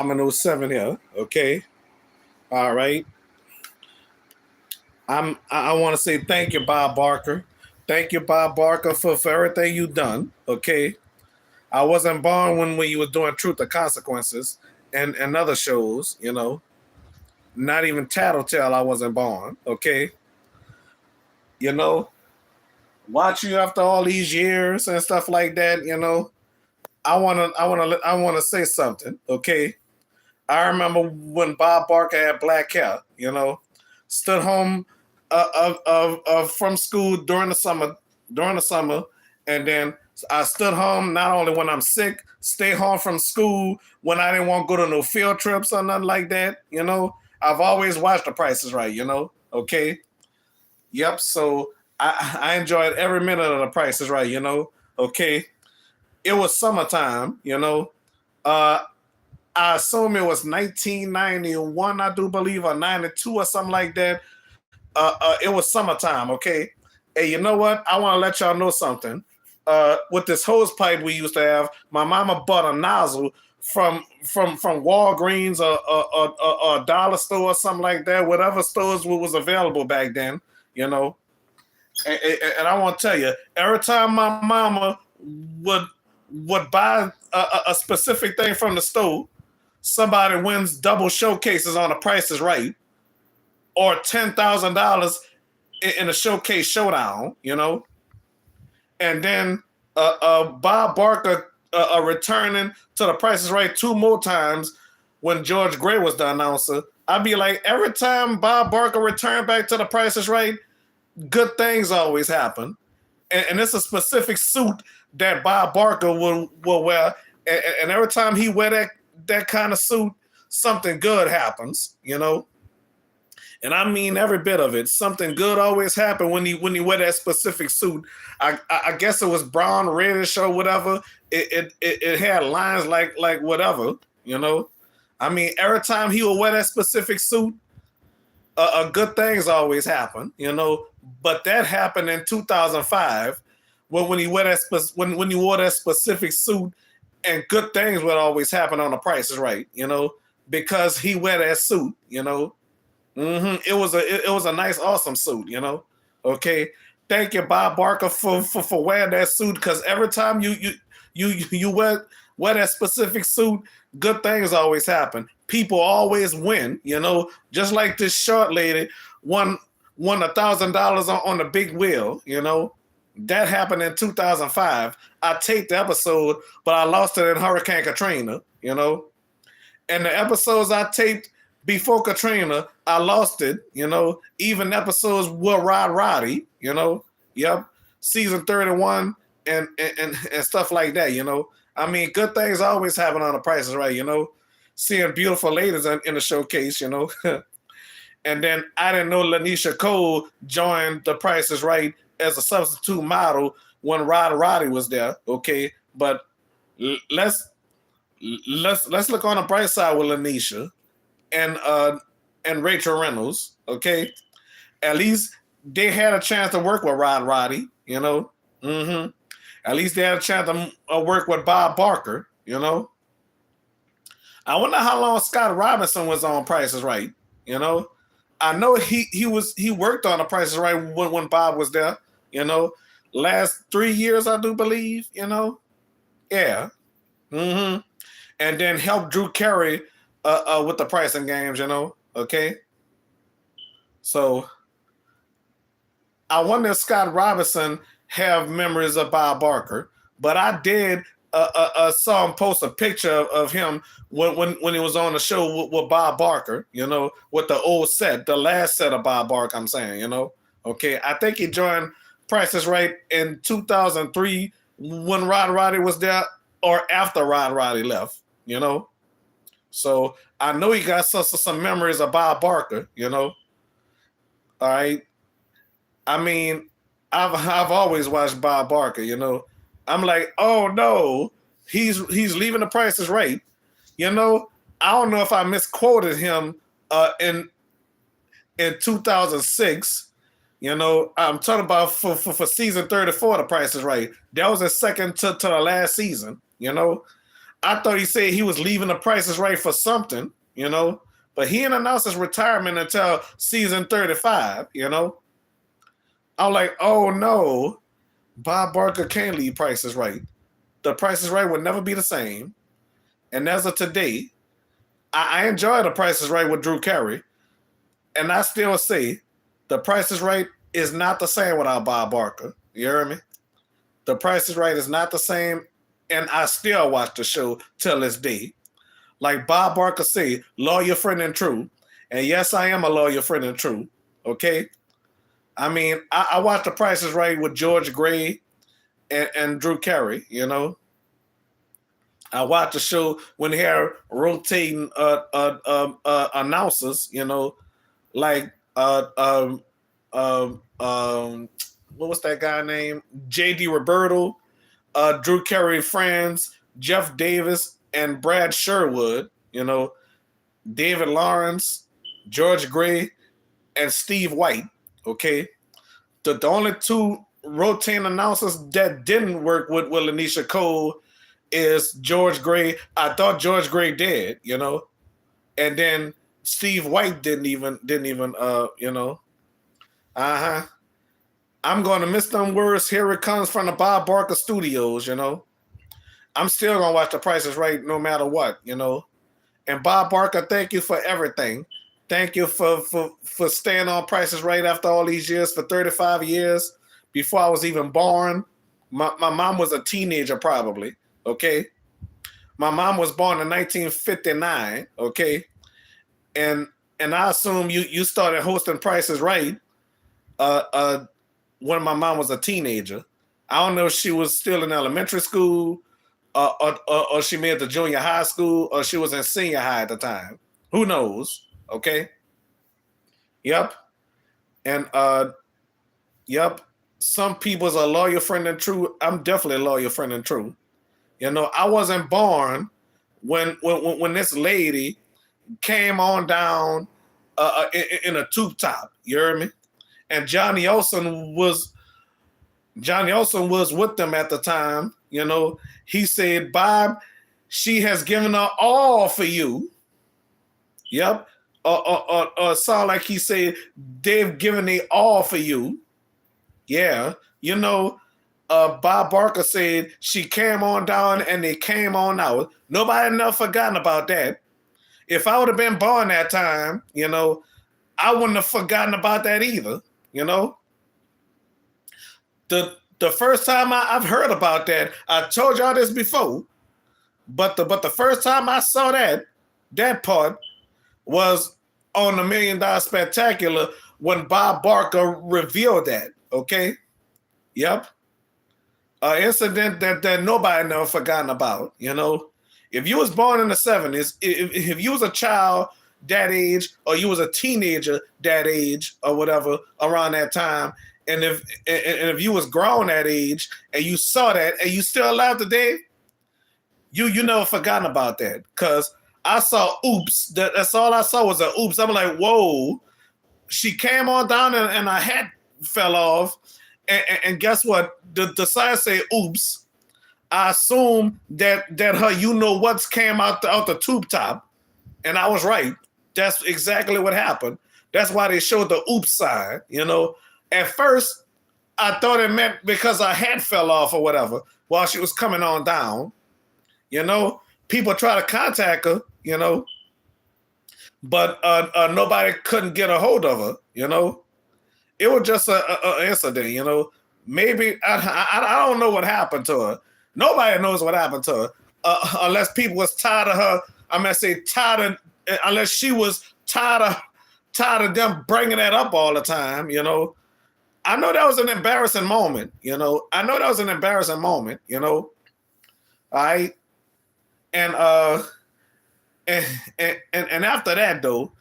I'm an 07 here. Okay. All right. I want to say thank you, Bob Barker. Thank you, Bob Barker, for everything you done. Okay. I wasn't born when you was doing Truth or Consequences and other shows, Not even Tattletale I wasn't born. Okay. You know, watch you after all these years and stuff like that, I wanna say something, okay? I remember when Bob Barker had black hair, stood home from school during the summer, and then I stood home not only when I'm sick, stay home from school when I didn't want to go to no field trips or nothing like that. I've always watched The Price is Right. Okay. Yep. So I enjoyed every minute of The Price is Right. Okay. It was summertime. Uh, I assume it was 1991, I do believe, or 92 or something like that. It was summertime, okay? Hey, you know what? I want to let y'all know something. With this hose pipe we used to have, my mama bought a nozzle from Walgreens or a dollar store or something like that, whatever stores was available back then, you know. And I want to tell you, every time my mama would would buy a specific thing from the store, somebody wins double showcases on The Price is Right or $10,000 in a showcase showdown, and then Bob Barker returning to The Price is Right two more times when George Gray was the announcer. I'd be like, every time Bob Barker returned back to The Price is Right, good things always happen. And it's a specific suit that Bob Barker will wear. And every time he wear that kind of suit, something good happens, And I mean every bit of it. Something good always happens when he wear that specific suit. I guess it was brown, reddish, or whatever. It had lines like whatever, I mean, every time he would wear that specific suit, good things always happen, But that happened in 2005 when he wore when he wore that specific suit, and good things would always happen on The Price is Right, because he wear that suit, It was a nice, awesome suit, Okay, thank you, Bob Barker, for wearing that suit, because every time you wear that specific suit, good things always happen. People always win, Just like this short lady won $1,000 on the big wheel, That happened in 2005. I taped the episode, but I lost it in Hurricane Katrina, And the episodes I taped before Katrina, I lost it, Even episodes with Rod Roddy, Yep. Season 31 and stuff like that, I mean, good things always happen on The Price is Right, Seeing beautiful ladies in the showcase, And then I didn't know Lanisha Cole joined The Price is Right as a substitute model when Rod Roddy was there. Okay, but let's look on the bright side with Lanisha and Rachel Reynolds. Okay, at least they had a chance to work with Rod Roddy. At least they had a chance to work with Bob Barker. I wonder how long Scott Robinson was on Price is Right. I know he worked on The Price is Right when Bob was there. Last 3 years I do believe. Yeah. And then helped Drew Carey with the pricing games. Okay. So I wonder if Scott Robinson have memories of Bob Barker, but I did saw him post a picture of him when he was on the show with Bob Barker, with the old set, the last set of Bob Barker, I'm saying, Okay, I think he joined Price is Right in 2003 when Rod Roddy was there or after Rod Roddy left, So I know he got some memories of Bob Barker, All right. I mean, I've always watched Bob Barker, I'm like, oh no, he's leaving The Price is Right. I don't know if I misquoted him in 2006. I'm talking about for season 34, The Price is Right. That was the second to the last season. I thought he said he was leaving The Price is Right for something, but he didn't announce his retirement until season 35, I'm like, oh no, Bob Barker can't leave Price is Right. The Price is Right would never be the same. And as of today, I enjoy The Price is Right with Drew Carey. And I still say The Price is Right is not the same without Bob Barker. You hear me? The Price is Right is not the same. And I still watch the show till this day. Like Bob Barker say, loyal friend and true. And yes, I am a loyal friend and true. Okay? I mean, I watched The Price is Right with George Gray and Drew Carey, I watched the show when they had rotating announcers, like what was that guy name? J.D. Roberto, Drew Carey friends, Jeff Davis, and Brad Sherwood, David Lawrence, George Gray, and Steve White, okay? The only two rotating announcers that didn't work with Lanisha Cole is George Gray. I thought George Gray did, and then Steve White didn't even, I'm going to miss them words. Here it comes from the Bob Barker Studios, I'm still going to watch The Price is Right no matter what, And Bob Barker, thank you for everything. Thank you for staying on Price is Right after all these years, for 35 years, before I was even born. My mom was a teenager probably, okay? My mom was born in 1959, okay? And I assume you started hosting Price is Right when my mom was a teenager. I don't know if she was still in elementary school or she made it to junior high school or she was in senior high at the time. Who knows? Okay. Yep. And yep. Some people's a loyal friend and true. I'm definitely a loyal friend and true. I wasn't born when this lady came on down in a tube top. You hear me? And Johnny Olsen was with them at the time. He said, Bob, she has given her all for you. Yep. Sound like he said, they've given it all for you. Yeah. Bob Barker said she came on down and they came on out. Nobody never forgotten about that. If I would have been born that time, I wouldn't have forgotten about that either. The first time I've heard about that, I told y'all this before, but the first time I saw that part was on the $1 Million Spectacular when Bob Barker revealed that. Okay, yep, an incident that nobody never forgotten about. If you was born in the 70s, if you was a child that age, or you was a teenager that age, or whatever around that time, and if you was grown that age and you saw that and you still alive today, you never forgotten about that. Cause I saw oops. That's all I saw was a oops. I'm like, whoa. She came on down and her hat fell off. And guess what? The sign say oops. I assume that her what's came out the tube top. And I was right. That's exactly what happened. That's why they showed the oops sign, At first, I thought it meant because her hat fell off or whatever while she was coming on down. People try to contact her, but nobody couldn't get a hold of her, It was just an incident, Maybe, I don't know what happened to her. Nobody knows what happened to her unless people was tired of her. Unless she was tired of them bringing that up all the time, I know that was an embarrassing moment, All right. And and after that though,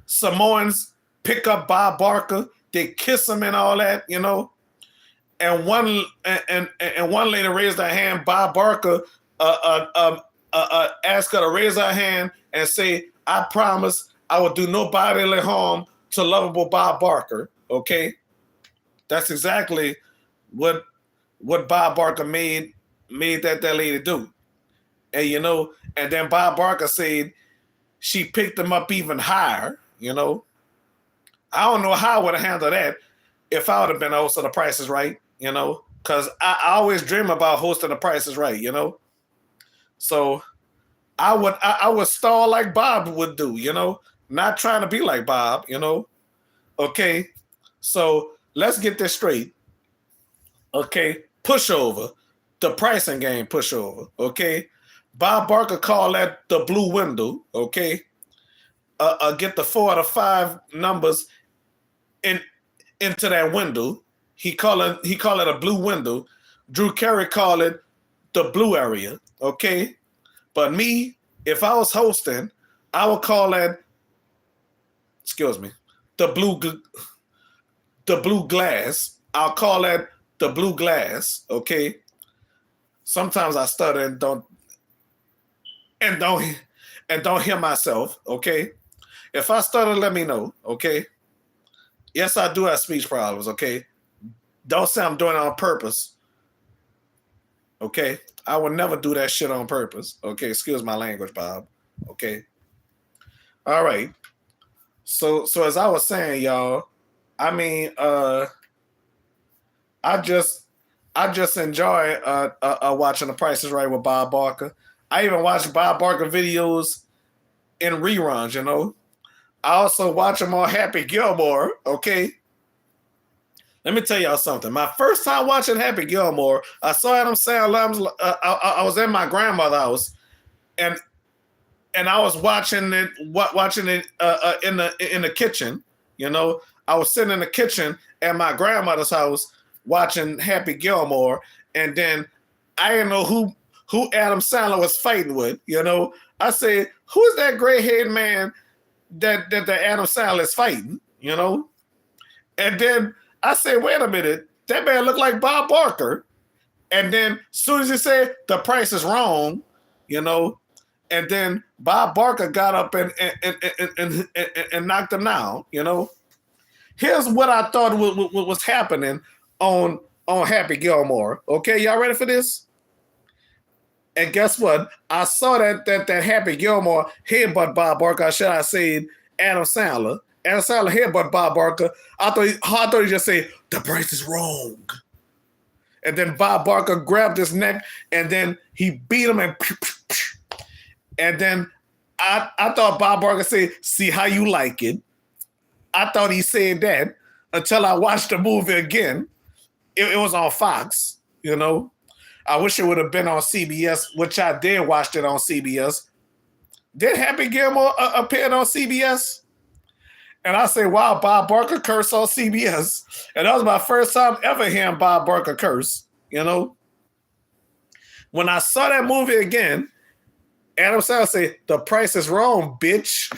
Samoans pick up Bob Barker, they kiss him and all that, And one lady raised her hand. Bob Barker asked her to raise her hand and say, "I promise I will do no bodily harm to lovable Bob Barker." Okay, that's exactly what Bob Barker made that lady do. And and then Bob Barker said she picked him up even higher. I don't know how I would have handled that if I would have been the host of The Price is Right. Because I always dream about hosting The Price is Right. So I would stall like Bob would do. Not trying to be like Bob. Okay, so let's get this straight. Okay, pushover, the pricing game pushover. Okay, Bob Barker called that the blue window. Okay, get the 4 out of 5 numbers into that window. He call it a blue window. Drew Carey called it the blue area. Okay, but me, if I was hosting, I would call that. Excuse me, the blue glass. I'll call that the blue glass. Okay. Sometimes I stutter and don't hear myself. Okay. If I stutter, let me know. Okay. Yes, I do have speech problems. Okay. Don't say I'm doing it on purpose. Okay. I would never do that shit on purpose. Okay. Excuse my language, Bob. Okay. All right. So as I was saying, y'all, I mean, I just enjoy watching The Price is Right with Bob Barker. I even watch Bob Barker videos in reruns. I also watch him on Happy Gilmore. Okay. Let me tell y'all something. My first time watching Happy Gilmore, I saw Adam Sandler. I was in my grandmother's house, and I was watching it in the kitchen. I was sitting in the kitchen at my grandmother's house watching Happy Gilmore, and then I didn't know who Adam Sandler was fighting with. I said, "Who's that gray-haired man that Adam Sandler is fighting?" And then I said, "Wait a minute, that man looked like Bob Barker." And then as soon as he said The Price is Wrong, and then Bob Barker got up and knocked him down. Here's what I thought was happening on Happy Gilmore. Okay, y'all ready for this? And guess what? I saw that Happy Gilmore headbutt Bob Barker. Or should I say Adam Sandler? Adam Sandler headbutt Bob Barker. I thought he just said The Price is Wrong. And then Bob Barker grabbed his neck and then he beat him and then I thought Bob Barker said, "See how you like it." I thought he said that until I watched the movie again. It was on Fox, I wish it would have been on CBS, which I did watch it on CBS. Did Happy Gilmore appear on CBS? And I say, wow, Bob Barker cursed on CBS. And that was my first time ever hearing Bob Barker curse, When I saw that movie again, Adam Sandler said, "The Price is Wrong, bitch."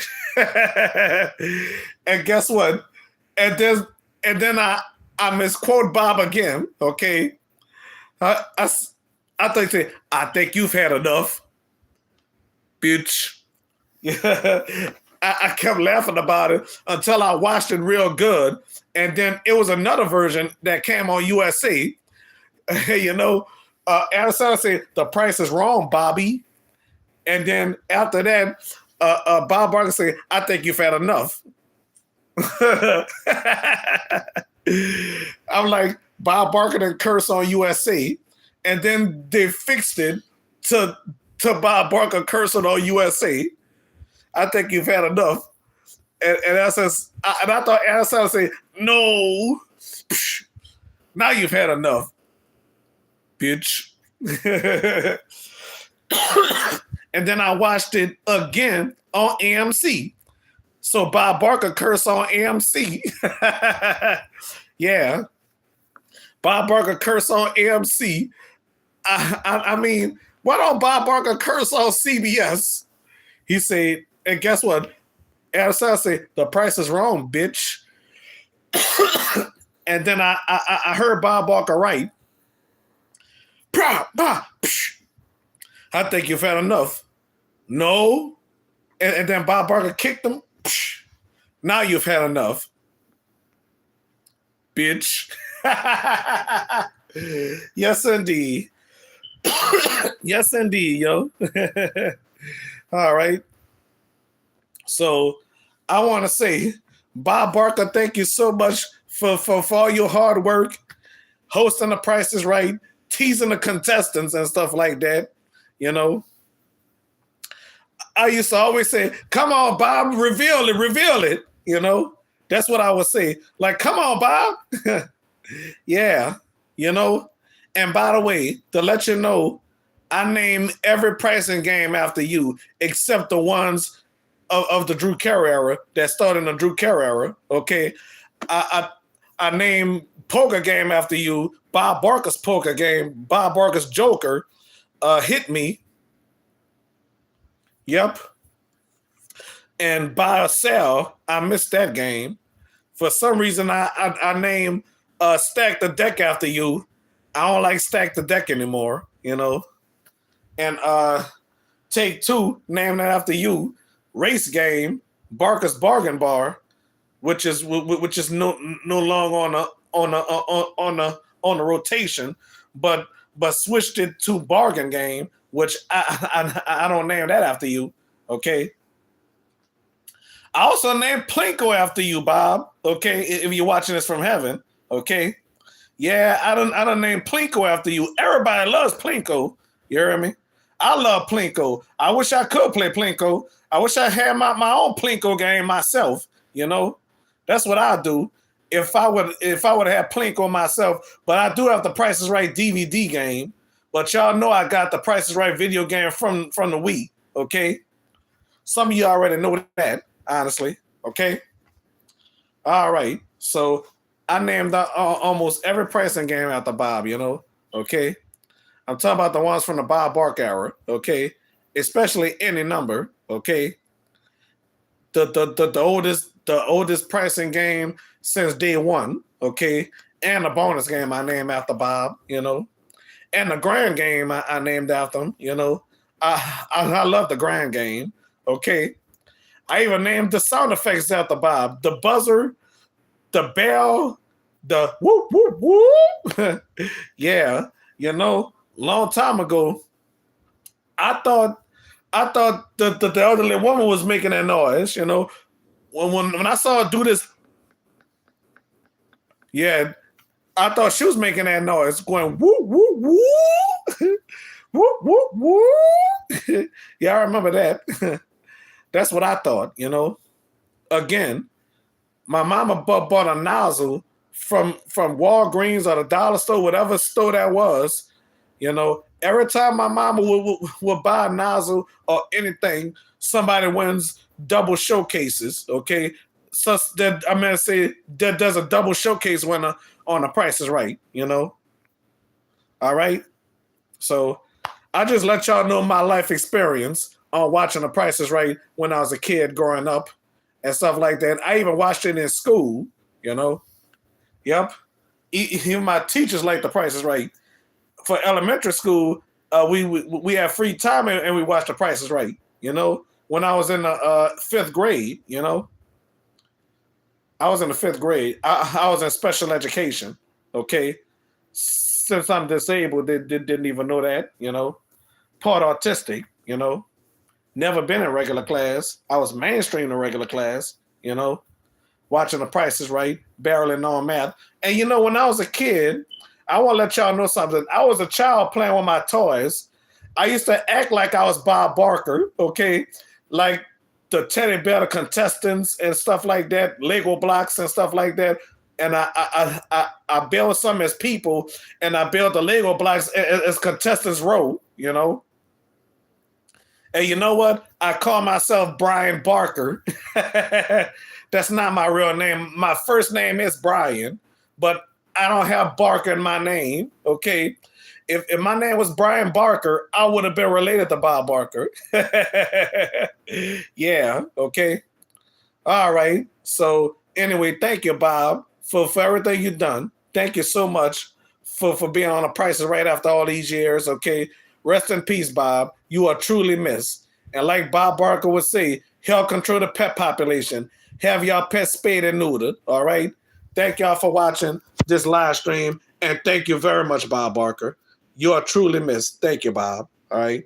And guess what? And then I misquote Bob again. Okay, I thought he said, "I think you've had enough, bitch." Yeah, I kept laughing about it until I watched it real good, and then it was another version that came on USA. Adam Sandler said, "The Price is Wrong, Bobby." And then after that, Bob Barker said, "I think you've had enough." I'm like, Bob Barker didn't curse on USA. And then they fixed it to Bob Barker cursing on USA. "I think you've had enough." And I thought Adam Sandler said, "No, now you've had enough, bitch." And then I watched it again on AMC. So Bob Barker cursed on AMC. Yeah. Bob Barker cursed on AMC. I mean, why don't Bob Barker curse on CBS? He said, and guess what? Adam Sandler said, "The Price is Wrong, bitch." And then I heard Bob Barker right. "I think you've had enough." "No." And then Bob Barker kicked him. "Now you've had enough, bitch." Yes, indeed. Yes, indeed, yo. All right. So I want to say, Bob Barker, thank you so much for all your hard work, hosting the Price is Right, teasing the contestants and stuff like that. You know, I used to always say, "Come on, Bob, reveal it." You know, that's what I would say. Like, "Come on, Bob." Yeah, you know. And by the way, to let you know, I named every pricing game after you, except the ones of the Drew Carey era that started in the Drew Carey era. Okay, I named poker game after you. Bob Barker's poker game. Bob Barker's Joker. Hit Me. Yep. And Buy or Sell. I missed that game. For some reason, I named Stack the Deck after you. I don't like Stack the Deck anymore. You know. And Take Two, named that after you. Race Game, Barker's Bargain Bar, which is no longer on the rotation, but switched it to Bargain Game, which I don't name that after you. Okay. I also named Plinko after you, Bob. Okay, if you're watching this from heaven. Okay. Yeah, I don't name Plinko after you. Everybody loves Plinko. You hear me? I love Plinko. I wish I could play Plinko. I wish I had my own Plinko game myself. You know, that's what I do. If I would have Plinko myself, but I do have the Price is Right DVD game. But y'all know I got the Price is Right video game from the Wii. Okay, some of you already know that, honestly. Okay, all right. So I named almost every pricing game after Bob. You know, okay. I'm talking about the ones from the Bob Barker era, okay? Especially Any Number, okay? The oldest pricing game since day one, okay? And the bonus game I named after Bob, you know? And the grand game I named after him, you know? I love the grand game, okay? I even named the sound effects after Bob. The buzzer, the bell, the whoop, whoop, whoop. Yeah, you know? Long time ago, I thought the elderly woman was making that noise. You know, when I saw her do this, yeah, I thought she was making that noise, going woo woo woo, woo woo woo. Yeah, I remember that. That's what I thought. You know, again, my mama bought a nozzle from Walgreens or the dollar store, whatever store that was. You know, every time my mama would buy a nozzle or anything, somebody wins double showcases. Okay, so that I'm gonna say that there's a double showcase winner on The Price is Right. You know, all right. So I just let y'all know my life experience on watching The Price is Right when I was a kid growing up and stuff like that. I even watched it in school. You know, yep. Even my teachers like The Price is Right. For elementary school, we had free time and we watched The Price is Right. You know, when I was in the fifth grade, you know, I was in the fifth grade. I was in special education. Okay, since I'm disabled, they didn't even know that. You know, part autistic. You know, never been in regular class. I was mainstream in regular class. You know, watching The Price is Right, barreling on math. And you know, when I was a kid, I want to let y'all know something. I was a child playing with my toys. I used to act like I was Bob Barker, okay? Like the teddy bear contestants and stuff like that, Lego blocks and stuff like that. And I built some as people, and I built the Lego blocks as contestants row, you know? And you know what? I call myself Brian Barker. That's not my real name. My first name is Brian, but I don't have Barker in my name, okay? If my name was Brian Barker, I would have been related to Bob Barker. Yeah, okay? All right. So anyway, thank you, Bob, for everything you've done. Thank you so much for being on The Price is Right after all these years, okay? Rest in peace, Bob. You are truly missed. And like Bob Barker would say, help control the pet population. Have y'all pets spayed and neutered, all right? Thank y'all for watching this live stream, and thank you very much, Bob Barker. You are truly missed. Thank you, Bob. All right.